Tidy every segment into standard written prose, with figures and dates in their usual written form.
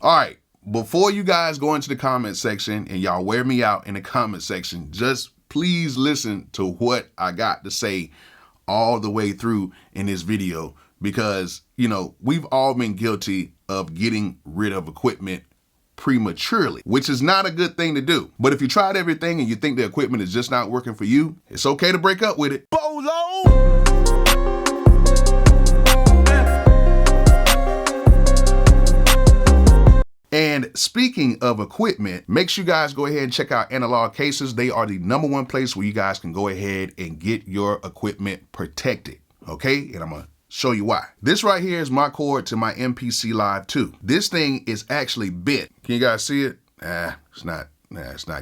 All right, before you guys go into the comment section and y'all wear me out in the comment section, just please listen to what I got to say all the way through in this video, because, you know, we've all been guilty of getting rid of equipment prematurely, which is not a good thing to do. But if you tried everything and you think the equipment is just not working for you, it's okay to break up with it. Bolo! And speaking of equipment, make sure you guys go ahead and check out Analog Cases. They are the #1 place where you guys can go ahead and get your equipment protected, okay? And I'm gonna show you why. This right here is my cord to my MPC Live 2. This thing is actually bent. Can you guys see it? It's not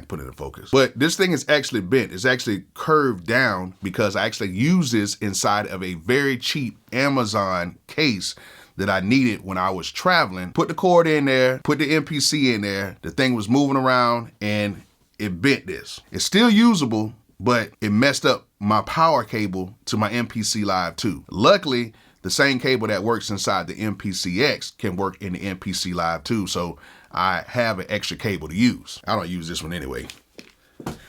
putting it in focus. But this thing is actually bent. It's actually curved down because I actually use this inside of a very cheap Amazon case that I needed when I was traveling. Put the cord in there, put the MPC in there. The thing was moving around and it bent this. It's still usable, but it messed up my power cable to my MPC Live 2. Luckily, the same cable that works inside the MPCX can work in the MPC Live 2, so I have an extra cable to use. I don't use this one anyway.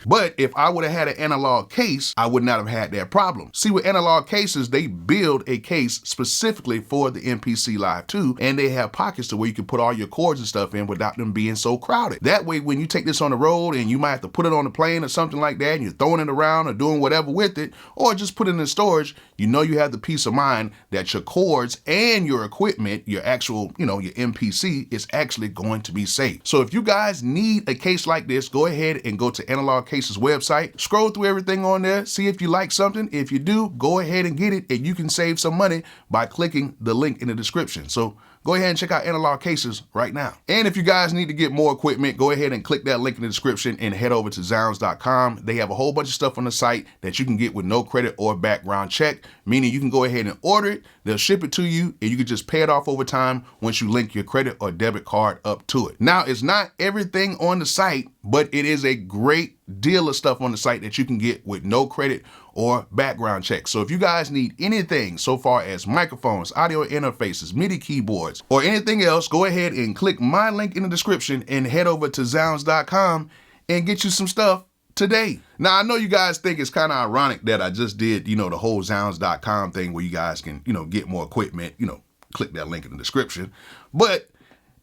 But if I would have had an analog case, I would not have had that problem. See, with analog cases, they build a case specifically for the MPC Live 2, and they have pockets to where you can put all your cords and stuff in without them being so crowded. That way, when you take this on the road and you might have to put it on a plane or something like that, and you're throwing it around or doing whatever with it, or just put it in storage, you know you have the peace of mind that your cords and your equipment, your actual, you know, your MPC is actually going to be safe. So if you guys need a case like this, go ahead and go to Analog Cases website, scroll through everything on there, see if you like something. If you do, go ahead and get it, and you can save some money by clicking the link in the description. So go ahead and check out Analog Cases right now. And if you guys need to get more equipment, go ahead and click that link in the description and head over to zounds.com. They have a whole bunch of stuff on the site that you can get with no credit or background check, meaning you can go ahead and order it, they'll ship it to you, and you can just pay it off over time once you link your credit or debit card up to it. Now, it's not everything on the site, but it is a great deal of stuff on the site that you can get with no credit or background check. So if you guys need anything so far as microphones, audio interfaces, MIDI keyboards, or anything else, go ahead and click my link in the description and head over to zounds.com and get you some stuff today. Now, I know you guys think it's kind of ironic that I just did, you know, the whole zounds.com thing where you guys can, you know, get more equipment, you know, click that link in the description. But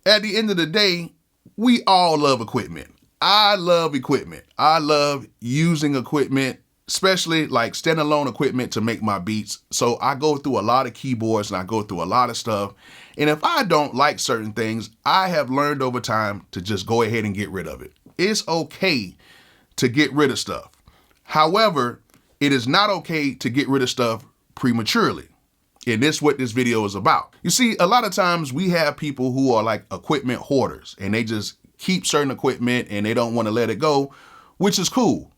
at the end of the day, we all love equipment. I love equipment. I love using equipment, especially like standalone equipment to make my beats. So I go through a lot of keyboards and I go through a lot of stuff. And if I don't like certain things, I have learned over time to just go ahead and get rid of it. It's okay to get rid of stuff. However, it is not okay to get rid of stuff prematurely. And this is what this video is about. You see, a lot of times we have people who are like equipment hoarders and they just keep certain equipment and they don't want to let it go, which is cool.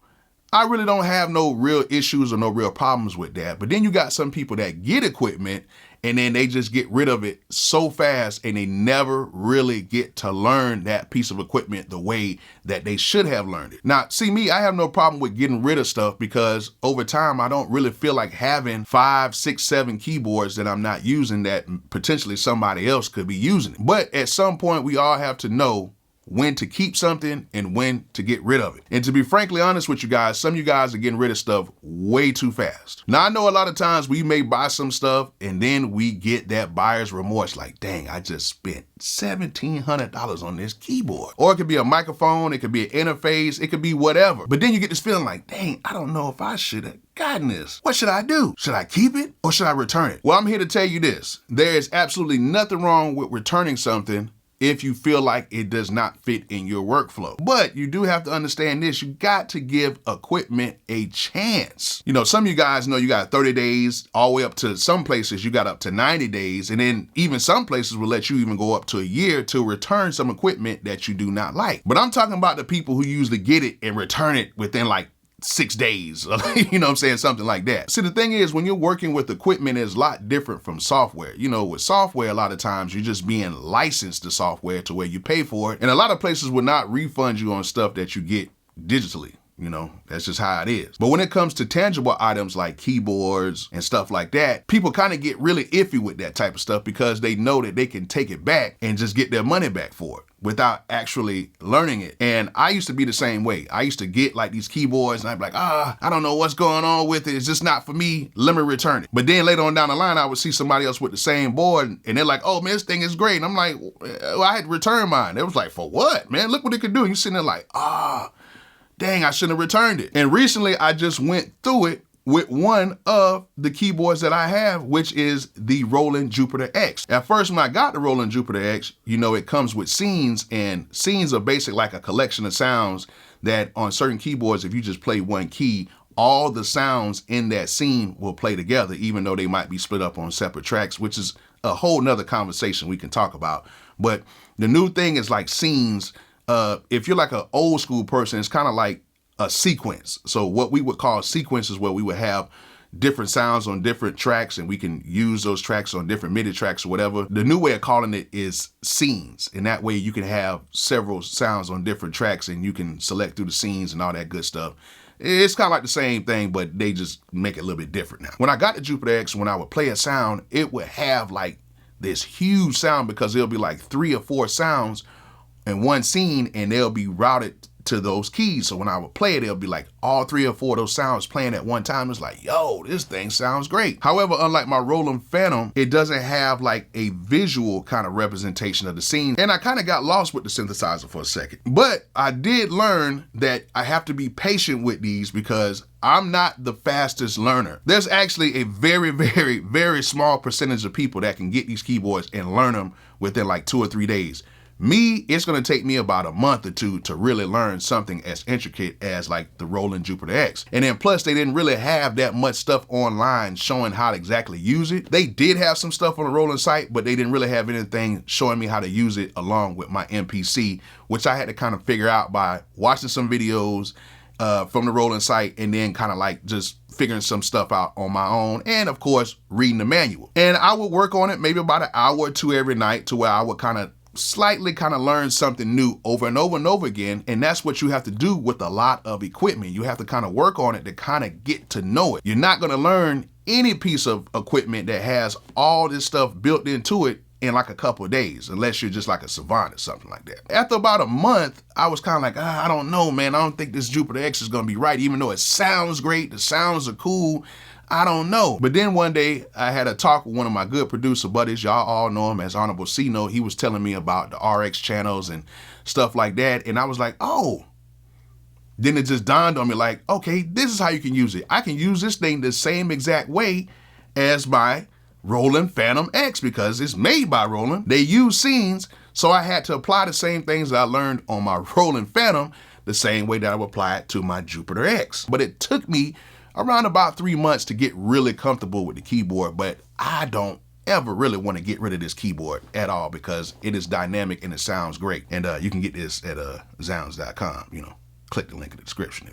I really don't have no real issues or no real problems with that. But then you got some people that get equipment and then they just get rid of it so fast and they never really get to learn that piece of equipment the way that they should have learned it. Now, see me, I have no problem with getting rid of stuff because over time, I don't really feel like having 5, 6, 7 keyboards that I'm not using that potentially somebody else could be using. But at some point, we all have to know when to keep something and when to get rid of it. And to be frankly honest with you guys, some of you guys are getting rid of stuff way too fast. Now, I know a lot of times we may buy some stuff and then we get that buyer's remorse, like, dang, I just spent $1,700 on this keyboard. Or it could be a microphone, it could be an interface, it could be whatever. But then you get this feeling like, dang, I don't know if I should have gotten this. What should I do? Should I keep it or should I return it? Well, I'm here to tell you this. There is absolutely nothing wrong with returning something if you feel like it does not fit in your workflow. But you do have to understand this, you got to give equipment a chance. You know, some of you guys know you got 30 days, all the way up to some places you got up to 90 days. And then even some places will let you even go up to a year to return some equipment that you do not like. But I'm talking about the people who usually get it and return it within like 6 days, you know what I'm saying, something like that. See, the thing is, when you're working with equipment, it's a lot different from software. You know, with software, a lot of times you're just being licensed to software to where you pay for it. And a lot of places will not refund you on stuff that you get digitally. You know, that's just how it is. But when it comes to tangible items like keyboards and stuff like that, people kind of get really iffy with that type of stuff because they know that they can take it back and just get their money back for it without actually learning it. And I used to be the same way. I used to get like these keyboards and I'd be like, I don't know what's going on with it. It's just not for me. Let me return it. But then later on down the line, I would see somebody else with the same board and they're like, oh man, this thing is great. And I'm like, well, I had to return mine. It was like, for what, man? Look what it could do. And you're sitting there like, dang, I shouldn't have returned it. And recently I just went through it with one of the keyboards that I have, which is the Roland Jupiter X. At first, when I got the Roland Jupiter X, you know, it comes with scenes, and scenes are basically like a collection of sounds that on certain keyboards, if you just play one key, all the sounds in that scene will play together, even though they might be split up on separate tracks, which is a whole nother conversation we can talk about. But the new thing is like scenes. If you're like an old school person, it's kind of like a sequence. So what we would call sequence is where we would have different sounds on different tracks and we can use those tracks on different MIDI tracks or whatever. The new way of calling it is scenes. And that way you can have several sounds on different tracks and you can select through the scenes and all that good stuff. It's kind of like the same thing, but they just make it a little bit different now. When I got the Jupiter X, when I would play a sound, it would have like this huge sound because it'll be like 3 or 4 sounds in one scene and they'll be routed to those keys. So when I would play it, it'll be like all 3 or 4 of those sounds playing at one time. It's like, yo, this thing sounds great. However, unlike my Roland Phantom, it doesn't have like a visual kind of representation of the scene. And I kind of got lost with the synthesizer for a second. But I did learn that I have to be patient with these because I'm not the fastest learner. There's actually a very, very, very small percentage of people that can get these keyboards and learn them within like 2 or 3 days. Me, it's gonna take me about a month or 2 to really learn something as intricate as like the Roland Jupiter X. And then plus they didn't really have that much stuff online showing how to exactly use it. They did have some stuff on the Roland site, but they didn't really have anything showing me how to use it along with my MPC, which I had to kind of figure out by watching some videos from the Roland site and then kind of like just figuring some stuff out on my own and of course reading the manual. And I would work on it maybe about an hour or 2 every night to where I would kind of slightly learn something new over and over and over again. And that's what you have to do with a lot of equipment. You have to kind of work on it to kind of get to know it. You're not going to learn any piece of equipment that has all this stuff built into it in like a couple of days, unless you're just like a savant or something like that. After about a month, I was kind of like, I don't know, man. I don't think this Jupiter X is going to be right, even though it sounds great. The sounds are cool. I don't know. But then one day I had a talk with one of my good producer buddies. Y'all all know him as Honorable SIGNUP. He was telling me about the RX channels and stuff like that. And I was like, oh. Then it just dawned on me like, okay, this is how you can use it. I can use this thing the same exact way as my Roland Phantom X because it's made by Roland. They use scenes. So I had to apply the same things that I learned on my Roland Phantom the same way that I would apply it to my Jupiter X. But it took me around about 3 months to get really comfortable with the keyboard, but I don't ever really want to get rid of this keyboard at all because it is dynamic and it sounds great. And you can get this at zounds.com. You know, click the link in the description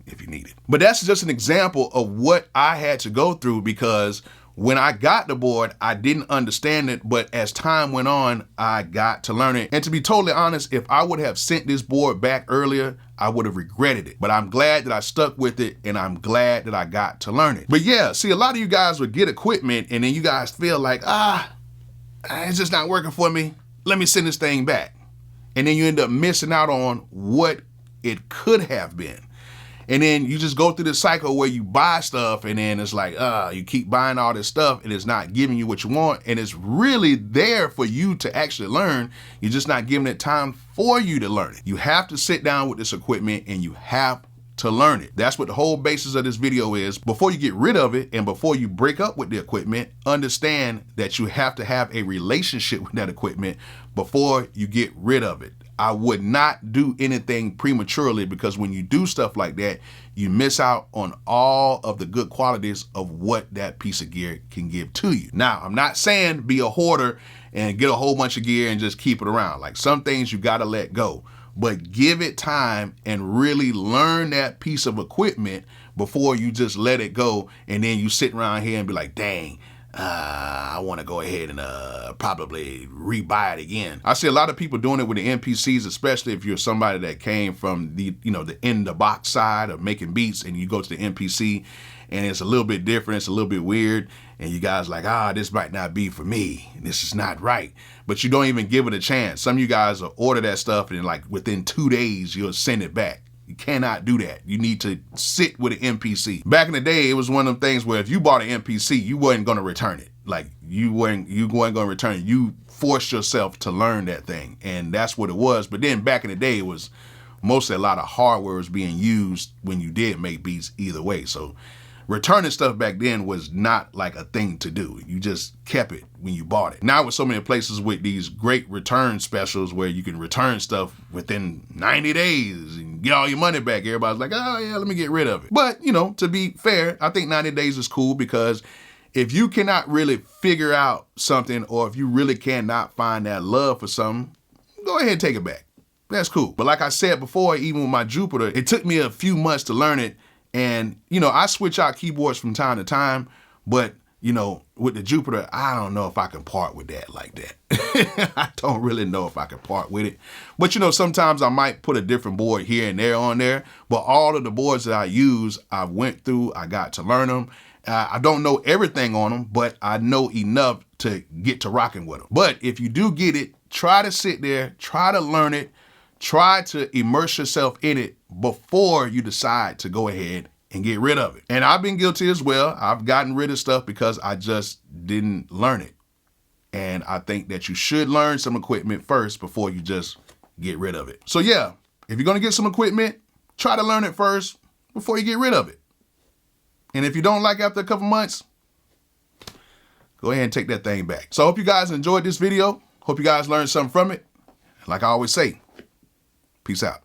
if you need it. But that's just an example of what I had to go through because when I got the board, I didn't understand it, but as time went on, I got to learn it. And to be totally honest, if I would have sent this board back earlier, I would have regretted it. But I'm glad that I stuck with it and I'm glad that I got to learn it. But yeah, see, a lot of you guys would get equipment and then you guys feel like, it's just not working for me. Let me send this thing back. And then you end up missing out on what it could have been. And then you just go through this cycle where you buy stuff and then it's like, you keep buying all this stuff and it's not giving you what you want. And it's really there for you to actually learn. You're just not giving it time for you to learn it. You have to sit down with this equipment and you have to learn it. That's what the whole basis of this video is. Before you get rid of it and before you break up with the equipment, understand that you have to have a relationship with that equipment before you get rid of it. I would not do anything prematurely because when you do stuff like that, you miss out on all of the good qualities of what that piece of gear can give to you. Now, I'm not saying be a hoarder and get a whole bunch of gear and just keep it around. Like some things you got to let go, but give it time and really learn that piece of equipment before you just let it go. And then you sit around here and be like, dang, I want to go ahead and probably rebuy it again. I see a lot of people doing it with the MPCs, especially if you're somebody that came from the, the in the box side of making beats, and you go to the MPC and it's a little bit different, it's a little bit weird, and you guys like, this might not be for me, this is not right. But you don't even give it a chance. Some of you guys will order that stuff and like within 2 days you'll send it back. You cannot do that. You need to sit with an MPC. Back in the day, it was one of them things where if you bought an MPC, you wasn't going to return it. Like you weren't going to return it. You forced yourself to learn that thing. And that's what it was. But then back in the day, it was mostly a lot of hardware was being used when you did make beats either way. So returning stuff back then was not like a thing to do. You just kept it when you bought it. Now with so many places with these great return specials where you can return stuff within 90 days and get all your money back, everybody's like, oh yeah, let me get rid of it. But to be fair, I think 90 days is cool, because if you cannot really figure out something, or if you really cannot find that love for something, go ahead and take it back. That's cool. But like I said before, even with my Jupiter, it took me a few months to learn it. And, I switch out keyboards from time to time, but, with the Jupiter, I don't know if I can part with that like that. I don't really know if I can part with it. But, sometimes I might put a different board here and there on there, but all of the boards that I use, I went through, I got to learn them. I don't know everything on them, but I know enough to get to rocking with them. But if you do get it, try to sit there, try to learn it, try to immerse yourself in it before you decide to go ahead and get rid of it. And I've been guilty as well. I've gotten rid of stuff because I just didn't learn it. And I think that you should learn some equipment first before you just get rid of it. So yeah, if you're gonna get some equipment, try to learn it first before you get rid of it. And if you don't like it after a couple months, go ahead and take that thing back. So I hope you guys enjoyed this video. Hope you guys learned something from it. Like I always say, peace out.